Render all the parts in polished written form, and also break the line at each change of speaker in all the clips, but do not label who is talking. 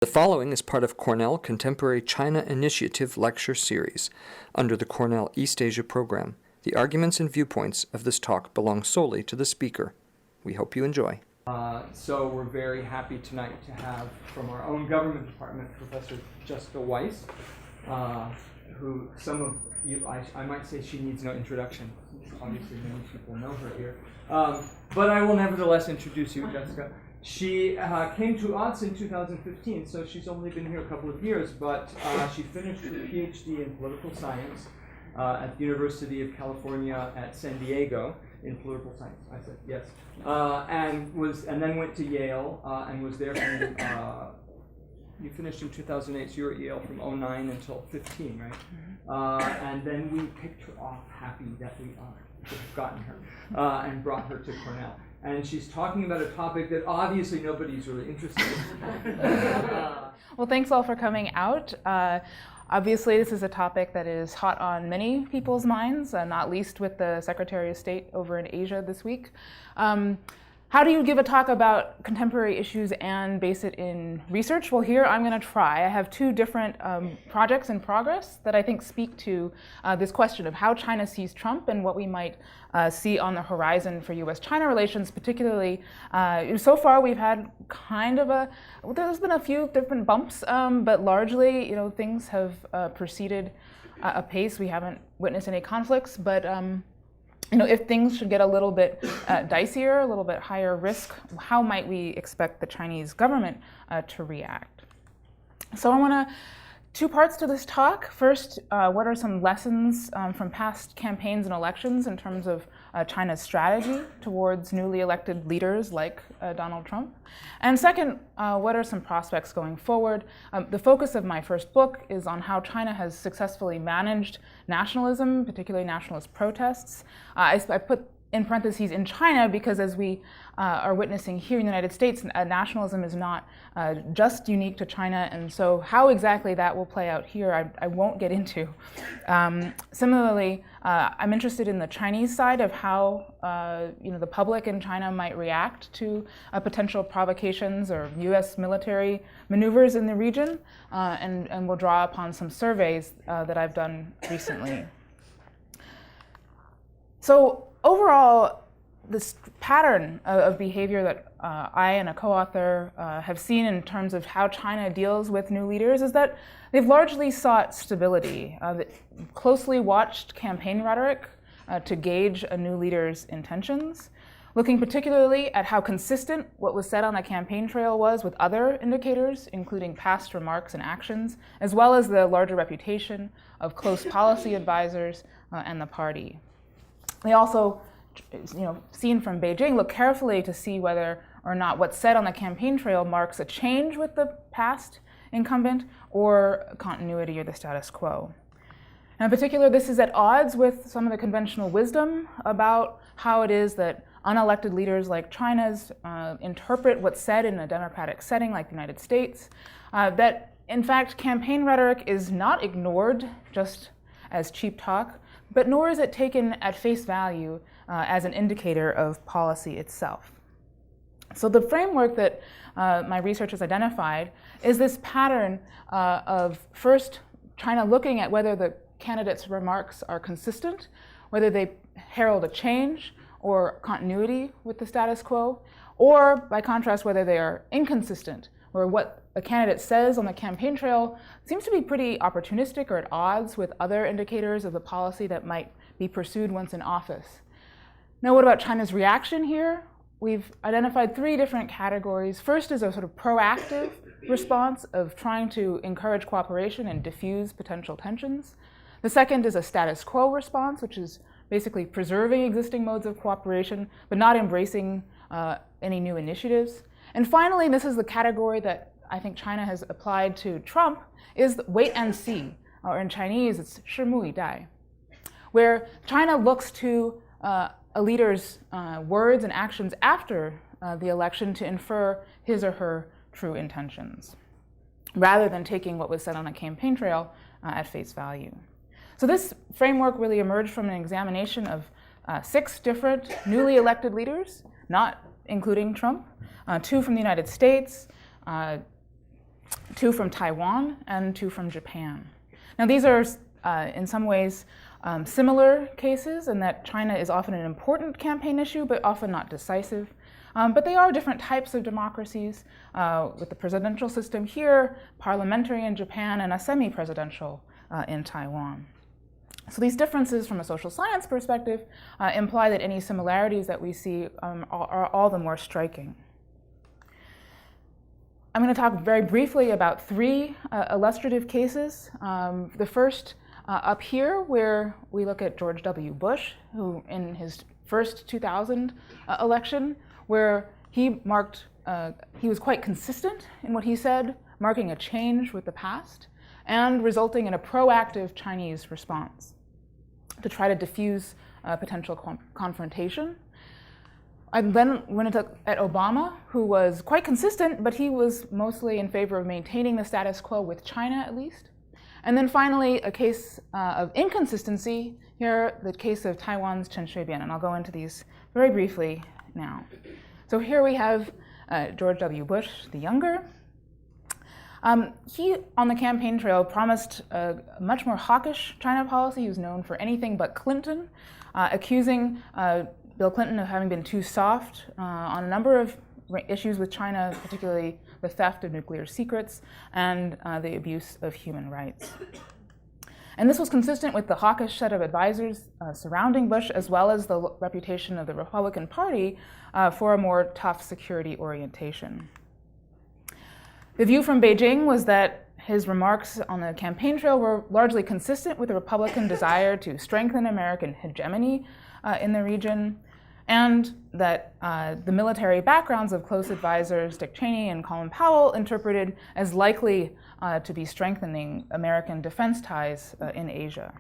The following is part of Cornell Contemporary China Initiative Lecture Series under the Cornell East Asia program. The arguments and viewpoints of this talk belong solely to the speaker. We hope you enjoy. So we're very happy tonight to have from our own government department Professor Jessica Weiss, who some of you, I might say she needs no introduction. Obviously many people know her here. But I will nevertheless introduce you, Jessica. She came to us in 2015, so she's only been here a couple of years, but she finished her PhD in political science at the University of California at San Diego in political science. I said yes, and then went to Yale and was there from. You finished in 2008, so you were at Yale from 2009 until 15, right? Mm-hmm. And then we picked her off, happy that we have gotten her, and brought her to Cornell. And she's talking about a topic that obviously nobody's really interested in.
Well, thanks all for coming out. Obviously, this is a topic that is hot on many people's minds, not least with the Secretary of State over in Asia this week. How do you give a talk about contemporary issues and base it in research? Well, here I'm going to try. I have two different projects in progress that I think speak to this question of how China sees Trump and what we might see on the horizon for U.S.-China relations, particularly. So far, we've had kind of there's been a few different bumps, but largely, things have proceeded apace. We haven't witnessed any conflicts, but if things should get a little bit dicier, a little bit higher risk, how might we expect the Chinese government to react? So I want two parts to this talk. First, what are some lessons from past campaigns and elections in terms of China's strategy towards newly elected leaders like Donald Trump? And second, what are some prospects going forward? The focus of my first book is on how China has successfully managed nationalism, particularly nationalist protests. I put in parentheses in China because as we are witnessing here in the United States, nationalism is not just unique to China, and so how exactly that will play out here, I won't get into. Similarly, I'm interested in the Chinese side of how the public in China might react to potential provocations or U.S. military maneuvers in the region, and we'll draw upon some surveys that I've done recently. So overall, this pattern of behavior that I and a co-author have seen in terms of how China deals with new leaders is that they've largely sought stability, closely watched campaign rhetoric to gauge a new leader's intentions, looking particularly at how consistent what was said on the campaign trail was with other indicators, including past remarks and actions, as well as the larger reputation of close policy advisors and the party. They also, seen from Beijing, look carefully to see whether or not what's said on the campaign trail marks a change with the past incumbent or continuity or the status quo. And in particular, this is at odds with some of the conventional wisdom about how it is that unelected leaders like China's interpret what's said in a democratic setting like the United States, that in fact campaign rhetoric is not ignored just as cheap talk, but nor is it taken at face value as an indicator of policy itself. So the framework that my research has identified is this pattern of first China looking at whether the candidates' remarks are consistent, whether they herald a change or continuity with the status quo, or by contrast, whether they are inconsistent, or what a candidate says on the campaign trail seems to be pretty opportunistic or at odds with other indicators of the policy that might be pursued once in office. Now, what about China's reaction here? We've identified three different categories. First is a sort of proactive response of trying to encourage cooperation and diffuse potential tensions. The second is a status quo response, which is basically preserving existing modes of cooperation, but not embracing any new initiatives. And finally, this is the category that I think China has applied to Trump, is wait and see, or in Chinese, it's 拭目以待, where China looks to a leader's words and actions after the election to infer his or her true intentions, rather than taking what was said on a campaign trail at face value. So this framework really emerged from an examination of 6 different newly elected leaders, not including Trump, 2 from the United States, 2 from Taiwan, and 2 from Japan. Now these are, in some ways, similar cases in that China is often an important campaign issue, but often not decisive. But they are different types of democracies, with the presidential system here, parliamentary in Japan, and a semi-presidential in Taiwan. So these differences from a social science perspective imply that any similarities that we see are all the more striking. I'm going to talk very briefly about 3 illustrative cases. The first up here, where we look at George W. Bush, who in his first 2000 election, where he was quite consistent in what he said, marking a change with the past, and resulting in a proactive Chinese response to try to diffuse potential confrontation. I then went to look at Obama, who was quite consistent, but he was mostly in favor of maintaining the status quo with China, at least. And then finally, a case of inconsistency, here, the case of Taiwan's Chen, and I'll go into these very briefly now. So here we have George W. Bush, the younger. He, on the campaign trail, promised a much more hawkish China policy. He was known for anything but Clinton, accusing Bill Clinton of having been too soft on a number of issues with China, particularly the theft of nuclear secrets and the abuse of human rights. And this was consistent with the hawkish set of advisors surrounding Bush, as well as the reputation of the Republican Party for a more tough security orientation. The view from Beijing was that his remarks on the campaign trail were largely consistent with the Republican desire to strengthen American hegemony in the region, and that the military backgrounds of close advisors Dick Cheney and Colin Powell interpreted as likely to be strengthening American defense ties in Asia.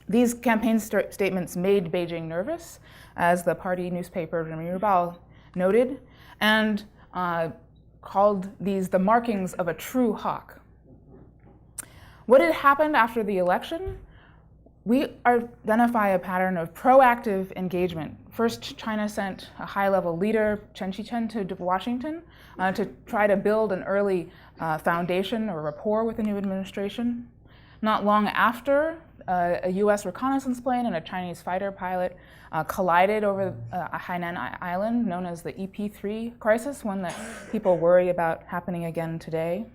These campaign statements made Beijing nervous, as the party newspaper Renmin noted, and called these the markings of a true hawk. What had happened after the election? We identify a pattern of proactive engagement. First, China sent a high-level leader, Chen to Washington to try to build an early foundation or rapport with the new administration. Not long after, a US reconnaissance plane and a Chinese fighter pilot collided over Hainan Island, known as the EP3 crisis, one that people worry about happening again today.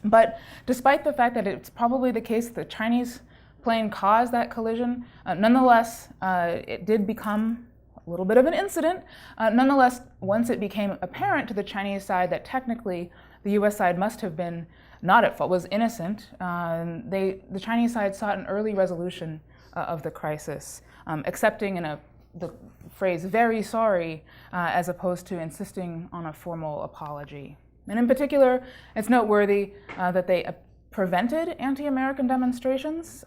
But despite the fact that it's probably the case that the Chinese plane caused that collision, nonetheless, it did become a little bit of an incident. Nonetheless, once it became apparent to the Chinese side that technically the US side must have been not at fault, was innocent, the Chinese side sought an early resolution of the crisis, accepting the phrase "very sorry" as opposed to insisting on a formal apology. And in particular, it's noteworthy that they prevented anti-American demonstrations,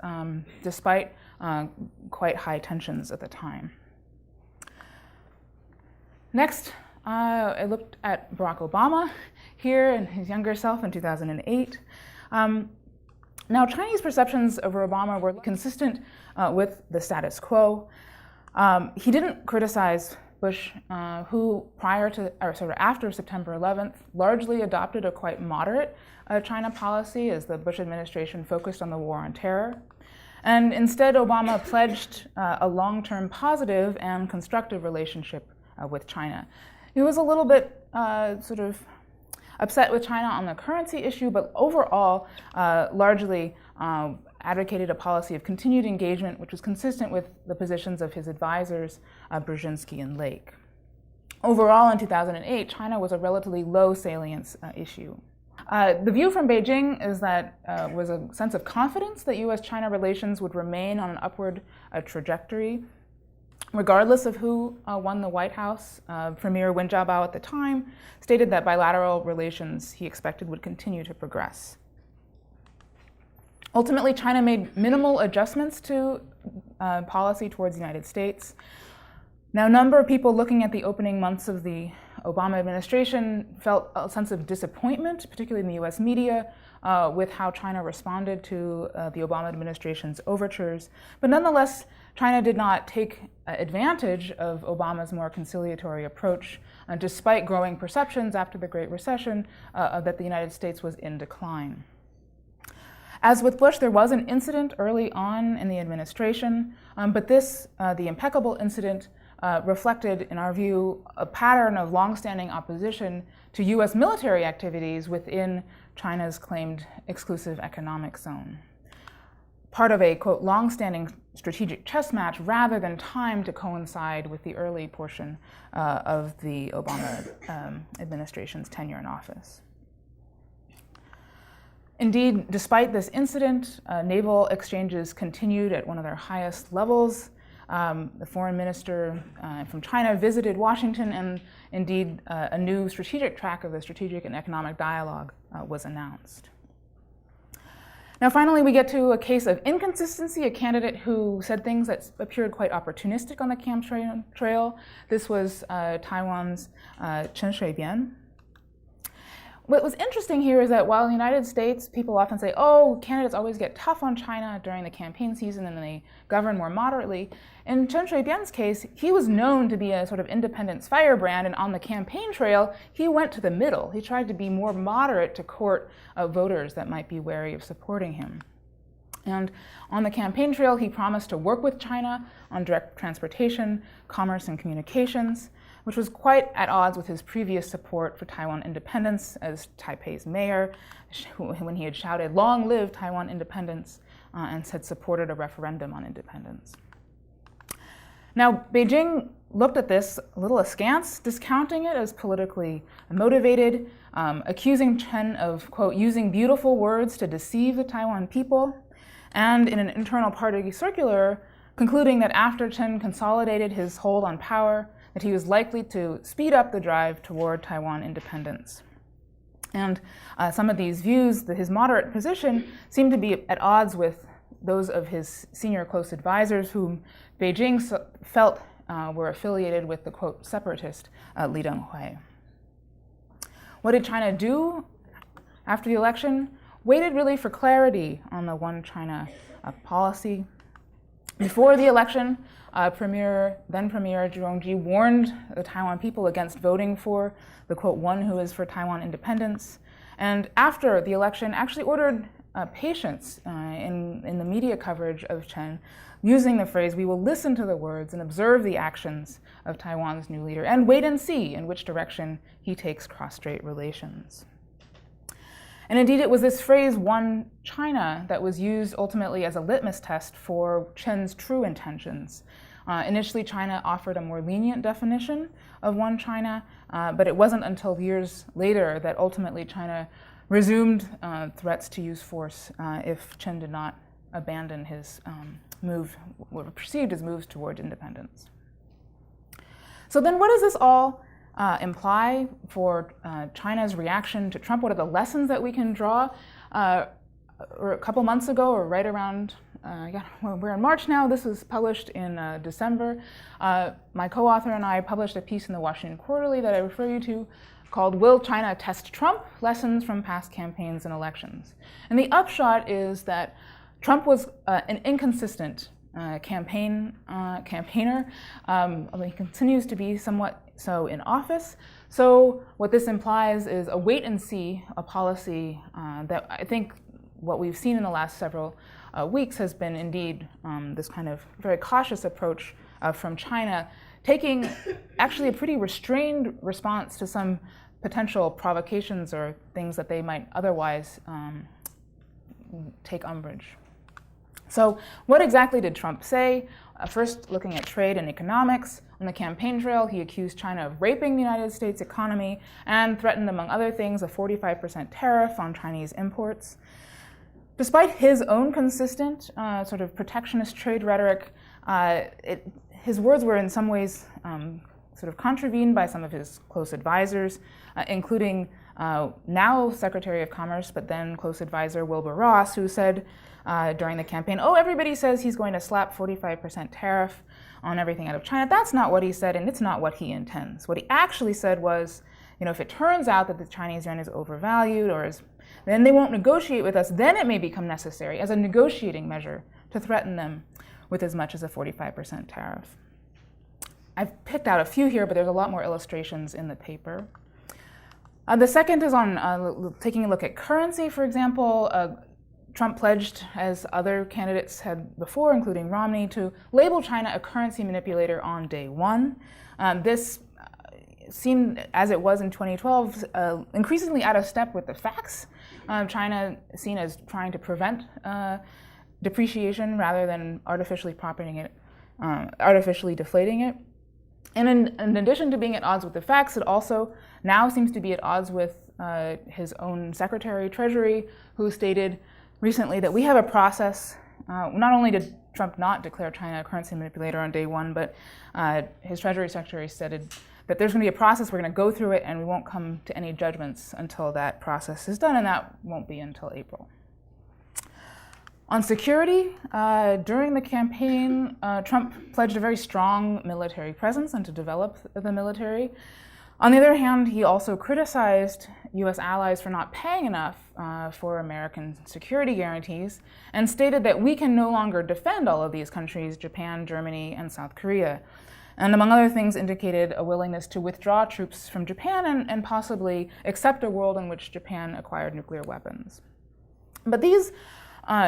despite quite high tensions at the time. Next, I looked at Barack Obama here and his younger self in 2008. Now, Chinese perceptions of Obama were consistent with the status quo. He didn't criticize Bush, who after September 11th, largely adopted a quite moderate China policy as the Bush administration focused on the war on terror. And instead, Obama pledged a long-term positive and constructive relationship with China. He was a little bit upset with China on the currency issue, but overall largely advocated a policy of continued engagement, which was consistent with the positions of his advisors, Brzezinski and Lake. Overall, in 2008, China was a relatively low salience issue. The view from Beijing is that was a sense of confidence that US-China relations would remain on an upward trajectory, regardless of who won the White House. Premier Wen Jiabao at the time stated that bilateral relations he expected would continue to progress. Ultimately, China made minimal adjustments to policy towards the United States. Now, a number of people looking at the opening months of the Obama administration felt a sense of disappointment, particularly in the US media, with how China responded to the Obama administration's overtures. But nonetheless, China did not take advantage of Obama's more conciliatory approach, despite growing perceptions after the Great Recession that the United States was in decline. As with Bush, there was an incident early on in the administration, but this, the impeccable incident, reflected, in our view, a pattern of longstanding opposition to US military activities within China's claimed exclusive economic zone. Part of a, quote, longstanding strategic chess match rather than timed to coincide with the early portion of the Obama administration's tenure in office. Indeed, despite this incident, naval exchanges continued at one of their highest levels. The foreign minister from China visited Washington, and indeed a new strategic track of the strategic and economic dialogue was announced. Now finally, we get to a case of inconsistency, a candidate who said things that appeared quite opportunistic on the campaign trail. This was Taiwan's Chen. What was interesting here is that while in the United States, people often say, oh, candidates always get tough on China during the campaign season and then they govern more moderately. In Chen Shui-bian's case, he was known to be a sort of independence firebrand, and on the campaign trail, he went to the middle. He tried to be more moderate to court voters that might be wary of supporting him. And on the campaign trail, he promised to work with China on direct transportation, commerce, and communications, which was quite at odds with his previous support for Taiwan independence as Taipei's mayor, when he had shouted, "Long live Taiwan independence," and had supported a referendum on independence. Now, Beijing looked at this a little askance, discounting it as politically motivated, accusing Chen of, quote, using beautiful words to deceive the Taiwan people, and in an internal party circular, concluding that after Chen consolidated his hold on power, that he was likely to speed up the drive toward Taiwan independence. And some of these views, his moderate position, seemed to be at odds with those of his senior close advisors whom Beijing felt were affiliated with the, quote, separatist Li Denghui. What did China do after the election? Waited really for clarity on the One China policy. Before the election, then Premier Zhu Rongji warned the Taiwan people against voting for the, quote, one who is for Taiwan independence. And after the election, actually ordered patience in the media coverage of Chen, using the phrase, "We will listen to the words and observe the actions of Taiwan's new leader and wait and see in which direction he takes cross-strait relations." And indeed, it was this phrase, "One China," that was used ultimately as a litmus test for Chen's true intentions. Initially, China offered a more lenient definition of One China, but it wasn't until years later that ultimately China resumed threats to use force if Chen did not abandon his what were perceived as moves toward independence. So then what does this all imply for China's reaction to Trump? What are the lessons that we can draw? Or a couple months ago, or right around, we're in March now, this was published in December. My co-author and I published a piece in the Washington Quarterly that I refer you to called "Will China Test Trump? Lessons from Past Campaigns and Elections." And the upshot is that Trump was an inconsistent campaigner. He continues to be somewhat so in office. So what this implies is a wait and see, a policy that I think what we've seen in the last several weeks has been indeed this kind of very cautious approach from China, taking actually a pretty restrained response to some potential provocations or things that they might otherwise take umbrage. So what exactly did Trump say? First, looking at trade and economics. On the campaign trail, he accused China of raping the United States economy and threatened, among other things, a 45% tariff on Chinese imports. Despite his own consistent sort of protectionist trade rhetoric, his words were in some ways sort of contravened by some of his close advisors, including now Secretary of Commerce, but then close advisor Wilbur Ross, who said during the campaign, oh, everybody says he's going to slap 45% tariff on everything out of China. That's not what he said, and it's not what he intends. What he actually said was, if it turns out that the Chinese yuan is overvalued then they won't negotiate with us, then it may become necessary as a negotiating measure to threaten them with as much as a 45% tariff. I've picked out a few here, but there's a lot more illustrations in the paper. The second is on taking a look at currency. For example, Trump pledged, as other candidates had before, including Romney, to label China a currency manipulator on day one. This seemed, as it was in 2012, increasingly out of step with the facts. China seen as trying to prevent depreciation rather than artificially deflating it. And in addition to being at odds with the facts, it also now seems to be at odds with his own Secretary of Treasury, who stated recently that we have a process. Not only did Trump not declare China a currency manipulator on day one, but his Treasury Secretary stated that there's going to be a process, we're going to go through it, and we won't come to any judgments until that process is done, and that won't be until April. On security, during the campaign, Trump pledged a very strong military presence and to develop the military. On the other hand, he also criticized US allies for not paying enough for American security guarantees and stated that we can no longer defend all of these countries, Japan, Germany, and South Korea. And among other things, indicated a willingness to withdraw troops from Japan and possibly accept a world in which Japan acquired nuclear weapons. But these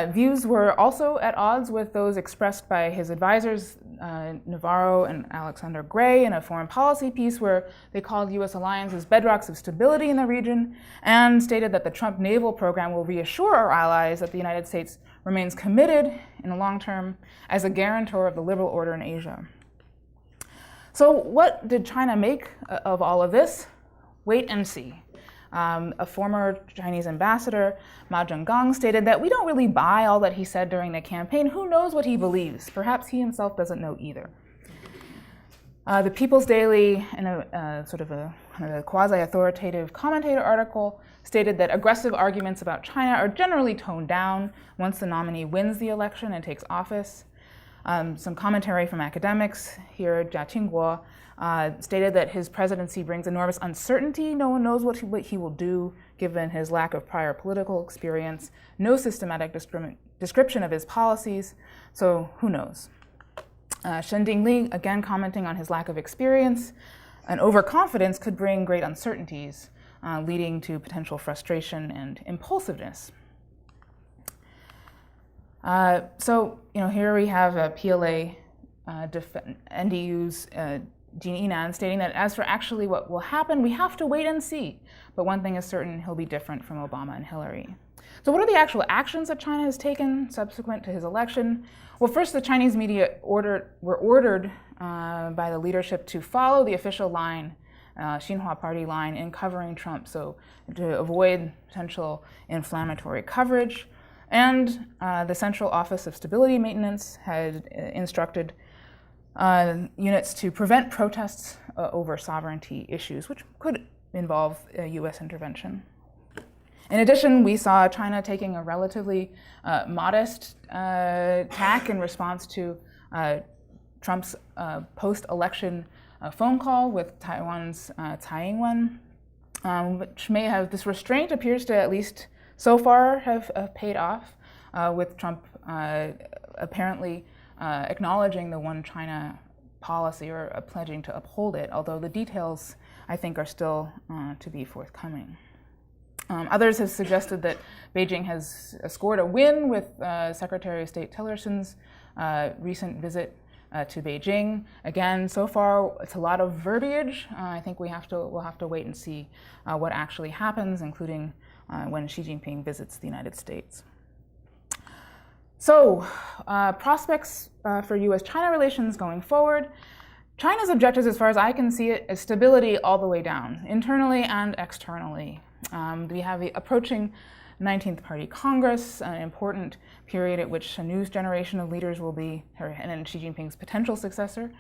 views were also at odds with those expressed by his advisors, Navarro and Alexander Gray, in a foreign policy piece where they called US alliances bedrocks of stability in the region and stated that the Trump naval program will reassure our allies that the United States remains committed in the long term as a guarantor of the liberal order in Asia. So what did China make of all of this? Wait and see. A former Chinese ambassador, Ma Zhenggang, stated that we don't really buy all that he said during the campaign. Who knows what he believes? Perhaps he himself doesn't know either. The People's Daily, in a sort of a quasi-authoritative commentator article, stated that aggressive arguments about China are generally toned down once the nominee wins the election and takes office. Some commentary from academics here, Jia Qingguo, stated that his presidency brings enormous uncertainty. No one knows what he will do given his lack of prior political experience, no systematic description of his policies, so who knows. Shen Dingli, again commenting on his lack of experience, and overconfidence could bring great uncertainties, leading to potential frustration and impulsiveness. So here we have a PLA NDU's Jean Yinan stating that as for actually what will happen, we have to wait and see. But one thing is certain, he'll be different from Obama and Hillary. So what are the actual actions that China has taken subsequent to his election? Well, first, the Chinese media were ordered by the leadership to follow the official line, Xinhua Party line, in covering Trump, so to avoid potential inflammatory coverage. And the Central Office of Stability Maintenance had instructed units to prevent protests over sovereignty issues, which could involve US intervention. In addition, we saw China taking a relatively modest tack in response to Trump's post-election phone call with Taiwan's Tsai Ing-wen, which may have, this restraint appears to at least so far have paid off, with Trump apparently acknowledging the one China policy or pledging to uphold it, although the details, I think, are still to be forthcoming. Others have suggested that Beijing has scored a win with Secretary of State Tillerson's recent visit to Beijing. Again, so far it's a lot of verbiage. I think we'll have to wait and see what actually happens, including when Xi Jinping visits the United States. So, prospects for US-China relations going forward. China's objectives, as far as I can see it, is stability all the way down, internally and externally. We have the approaching 19th Party Congress, an important period at which a new generation of leaders will be, and Xi Jinping's potential successor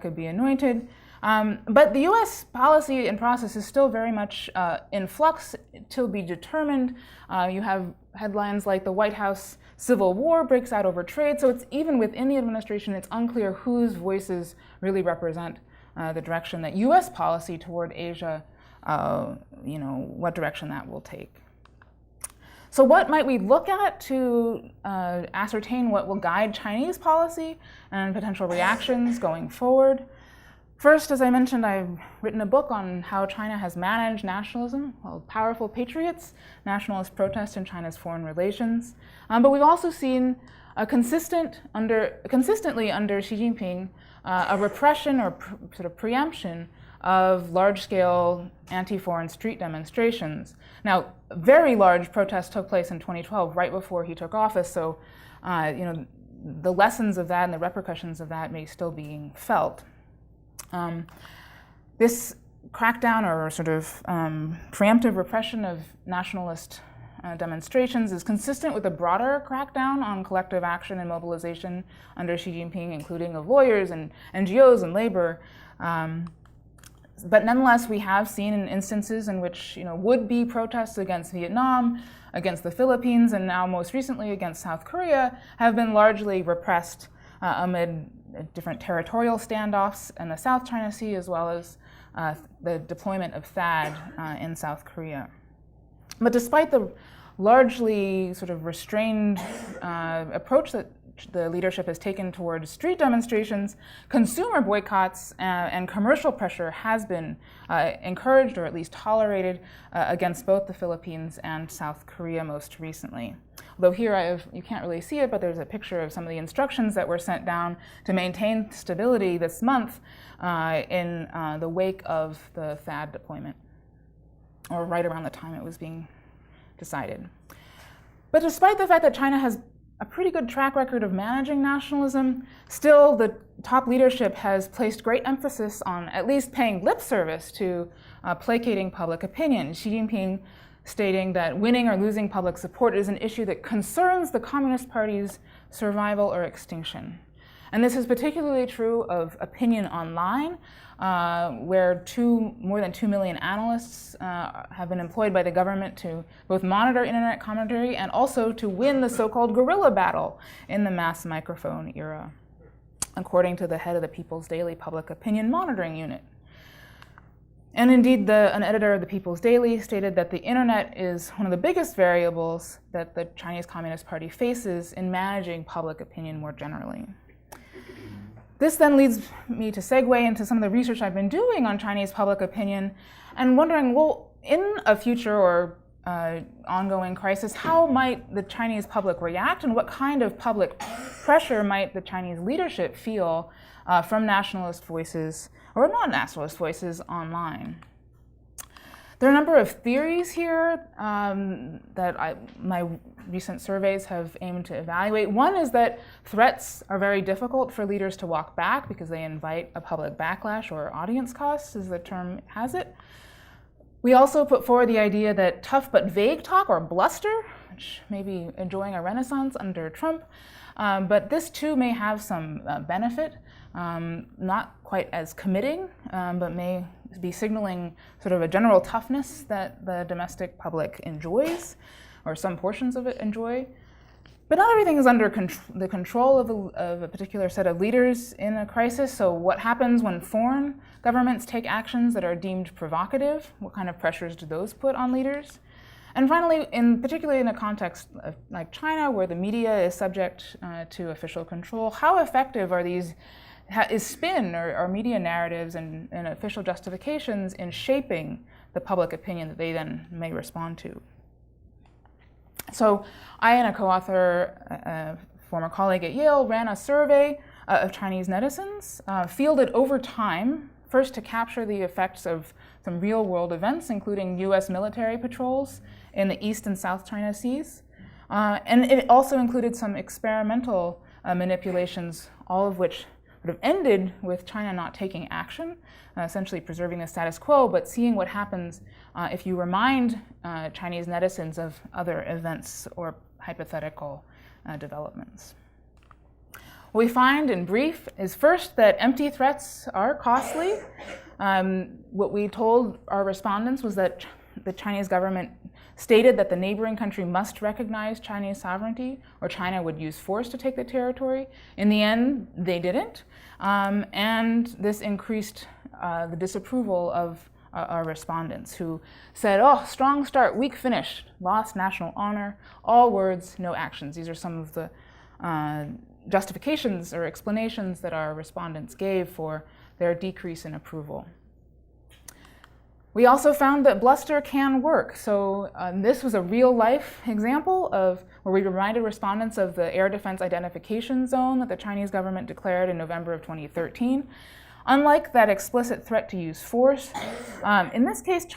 could be anointed. But the US policy and process is still very much in flux, to be determined. You have headlines like the White House civil war breaks out over trade, so it's even within the administration, it's unclear whose voices really represent the direction that US policy toward Asia, what direction that will take. So what might we look at to ascertain what will guide Chinese policy and potential reactions going forward? First, as I mentioned, I've written a book on how China has managed nationalism called Powerful Patriots, Nationalist Protest in China's Foreign Relations. But we've also seen consistently under Xi Jinping a repression or sort of preemption of large-scale anti-foreign street demonstrations. Now, very large protests took place in 2012, right before he took office, so the lessons of that and the repercussions of that may still be felt. This crackdown or sort of preemptive repression of nationalist demonstrations is consistent with a broader crackdown on collective action and mobilization under Xi Jinping, including of lawyers and NGOs and labor. But nonetheless, we have seen instances in which would-be protests against Vietnam, against the Philippines, and now most recently against South Korea have been largely repressed amid different territorial standoffs in the South China Sea, as well as the deployment of THAAD in South Korea. But despite the largely sort of restrained approach that the leadership has taken towards street demonstrations, consumer boycotts and commercial pressure has been encouraged or at least tolerated against both the Philippines and South Korea most recently. Although here you can't really see it, but there's a picture of some of the instructions that were sent down to maintain stability this month in the wake of the THAAD deployment, or right around the time it was being decided. But despite the fact that China has a pretty good track record of managing nationalism, still the top leadership has placed great emphasis on at least paying lip service to placating public opinion. Xi Jinping stating that winning or losing public support is an issue that concerns the Communist Party's survival or extinction. And this is particularly true of opinion online, where more than 2 million analysts have been employed by the government to both monitor internet commentary and also to win the so-called guerrilla battle in the mass microphone era, according to the head of the People's Daily Public Opinion Monitoring Unit. And indeed, an editor of the People's Daily stated that the internet is one of the biggest variables that the Chinese Communist Party faces in managing public opinion more generally. This then leads me to segue into some of the research I've been doing on Chinese public opinion and wondering, well, in a future or ongoing crisis, how might the Chinese public react and what kind of public pressure might the Chinese leadership feel from nationalist voices or non-nationalist voices online? There are a number of theories here that my recent surveys have aimed to evaluate. One is that threats are very difficult for leaders to walk back because they invite a public backlash or audience costs, as the term has it. We also put forward the idea that tough but vague talk, or bluster, which may be enjoying a renaissance under Trump, but this too may have some benefit, not quite as committing, but may be signaling sort of a general toughness that the domestic public enjoys, or some portions of it enjoy. But not everything is under the control of a particular set of leaders in a crisis. So what happens when foreign governments take actions that are deemed provocative? What kind of pressures do those put on leaders? And finally, particularly in a context like China, where the media is subject to official control, how effective are is spin or media narratives and official justifications in shaping the public opinion that they then may respond to? So I and a co-author, a former colleague at Yale, ran a survey of Chinese netizens, fielded over time, first to capture the effects of some real-world events, including US military patrols in the East and South China Seas. And it also included some experimental manipulations, all of which sort of ended with China not taking action, essentially preserving the status quo, but seeing what happens if you remind Chinese netizens of other events or hypothetical developments. What we find in brief is first that empty threats are costly. What we told our respondents was that the Chinese government stated that the neighboring country must recognize Chinese sovereignty or China would use force to take the territory. In the end, they didn't. And this increased the disapproval of our respondents who said, oh, strong start, weak finish, lost national honor, all words, no actions. These are some of the justifications or explanations that our respondents gave for their decrease in approval. We also found that bluster can work. So this was a real-life example of where we reminded respondents of the air defense identification zone that the Chinese government declared in November of 2013. Unlike that explicit threat to use force, in this case,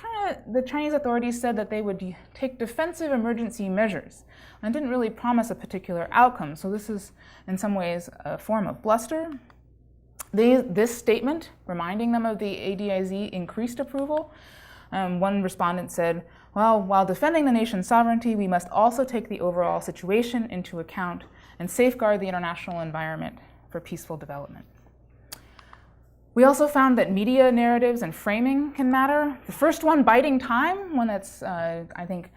the Chinese authorities said that they would take defensive emergency measures and didn't really promise a particular outcome. So this is, in some ways, a form of bluster. This statement, reminding them of the ADIZ, increased approval. One respondent said, well, while defending the nation's sovereignty, we must also take the overall situation into account and safeguard the international environment for peaceful development. We also found that media narratives and framing can matter. The first one, biding time, one that's, I think,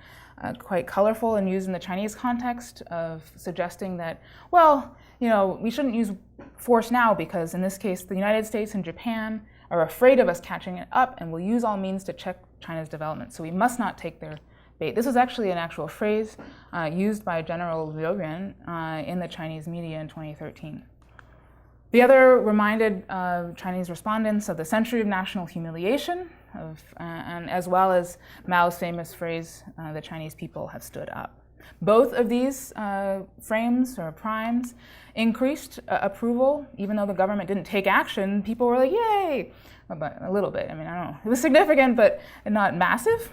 quite colorful and used in the Chinese context of suggesting that, well, we shouldn't use force now because in this case, the United States and Japan are afraid of us catching it up and will use all means to check China's development. So we must not take their bait. This is actually an actual phrase used by General Liu Yuan in the Chinese media in 2013. The other reminded Chinese respondents of the century of national humiliation, and as well as Mao's famous phrase, the Chinese people have stood up. Both of these frames or primes increased approval. Even though the government didn't take action, people were like, yay, but a little bit. I mean, I don't know. It was significant, but not massive.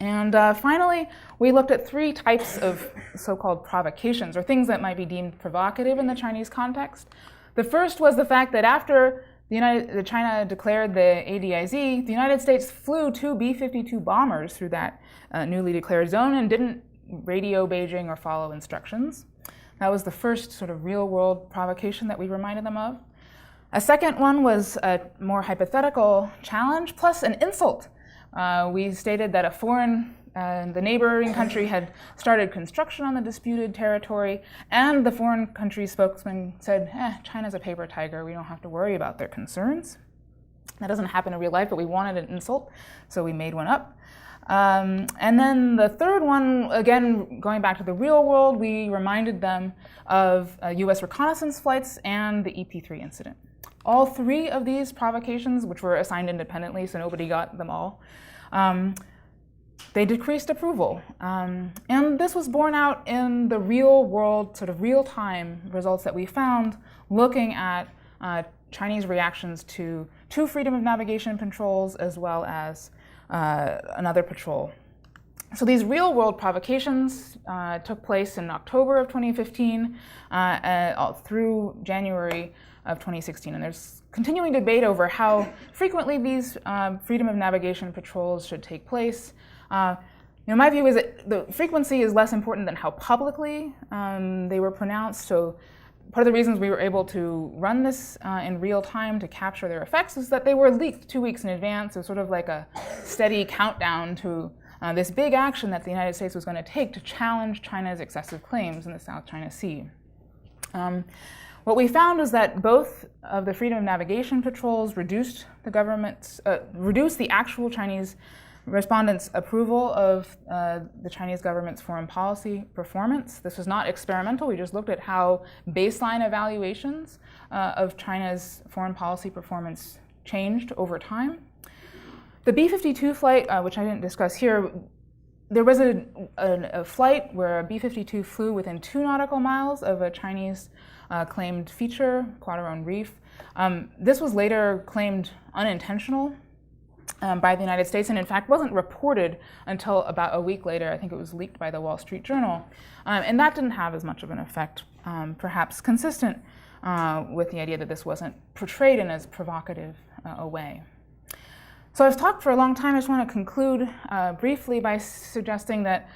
And finally, we looked at three types of so-called provocations, or things that might be deemed provocative in the Chinese context. The first was the fact that after China declared the ADIZ, the United States flew 2 B-52 bombers through that newly declared zone and didn't radio Beijing or follow instructions. That was the first sort of real-world provocation that we reminded them of. A second one was a more hypothetical challenge plus an insult. We stated that the neighboring country had started construction on the disputed territory, and the foreign country spokesman said, China's a paper tiger, we don't have to worry about their concerns. That doesn't happen in real life, but we wanted an insult, so we made one up. And then the third one, again, going back to the real world, we reminded them of US reconnaissance flights and the EP-3 incident. All three of these provocations, which were assigned independently, so nobody got them all, they decreased approval. And this was borne out in the real world, sort of real-time results that we found looking at Chinese reactions to 2 freedom of navigation patrols as well as another patrol. So these real-world provocations took place in October of 2015 through January of 2016. And there's continuing debate over how frequently these freedom of navigation patrols should take place. My view is that the frequency is less important than how publicly they were pronounced. So part of the reasons we were able to run this in real time to capture their effects is that they were leaked 2 weeks in advance. It was sort of like a steady countdown to this big action that the United States was going to take to challenge China's excessive claims in the South China Sea. What we found was that both of the freedom of navigation patrols reduced the actual Chinese respondents' approval of the Chinese government's foreign policy performance. This was not experimental. We just looked at how baseline evaluations of China's foreign policy performance changed over time. The B-52 flight, which I didn't discuss here, there was a flight where a B-52 flew within 2 nautical miles of a Chinese claimed feature, Quadrone Reef. This was later claimed unintentional by the United States, and in fact wasn't reported until about a week later. I think it was leaked by the Wall Street Journal. And that didn't have as much of an effect, perhaps consistent with the idea that this wasn't portrayed in as provocative a way. So I've talked for a long time. I just want to conclude briefly by suggesting that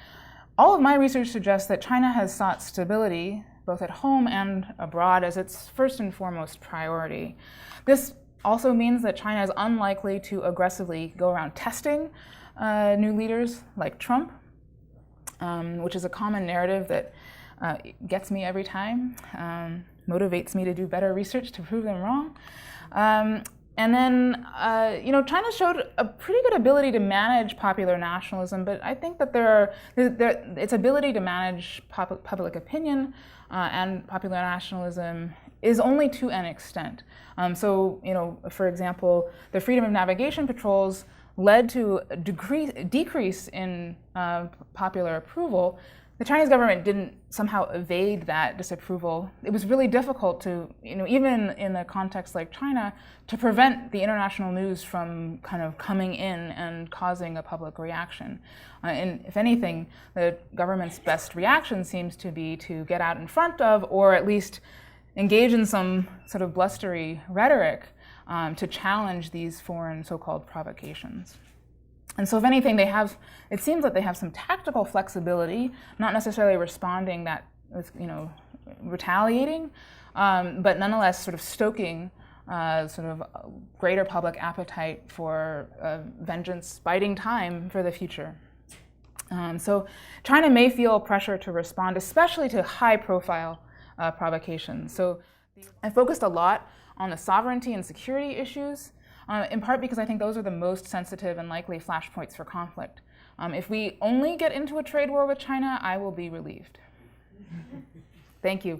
all of my research suggests that China has sought stability, both at home and abroad, as its first and foremost priority. This also means that China is unlikely to aggressively go around testing new leaders like Trump, which is a common narrative that gets me every time, motivates me to do better research to prove them wrong. And then, China showed a pretty good ability to manage popular nationalism, but I think that its ability to manage public opinion and popular nationalism is only to an extent. For example, the freedom of navigation patrols led to a decrease in popular approval. The Chinese government didn't somehow evade that disapproval. It was really difficult to, even in a context like China, to prevent the international news from kind of coming in and causing a public reaction. And if anything, the government's best reaction seems to be to get out in front of, or at least engage in some sort of blustery rhetoric to challenge these foreign so-called provocations. And so if anything, it seems that they have some tactical flexibility, not necessarily responding that with, retaliating, but nonetheless sort of stoking sort of greater public appetite for vengeance, biding time for the future. So China may feel pressure to respond, especially to high-profile provocations. So I focused a lot on the sovereignty and security issues, in part because I think those are the most sensitive and likely flashpoints for conflict. If we only get into a trade war with China, I will be relieved. Thank you.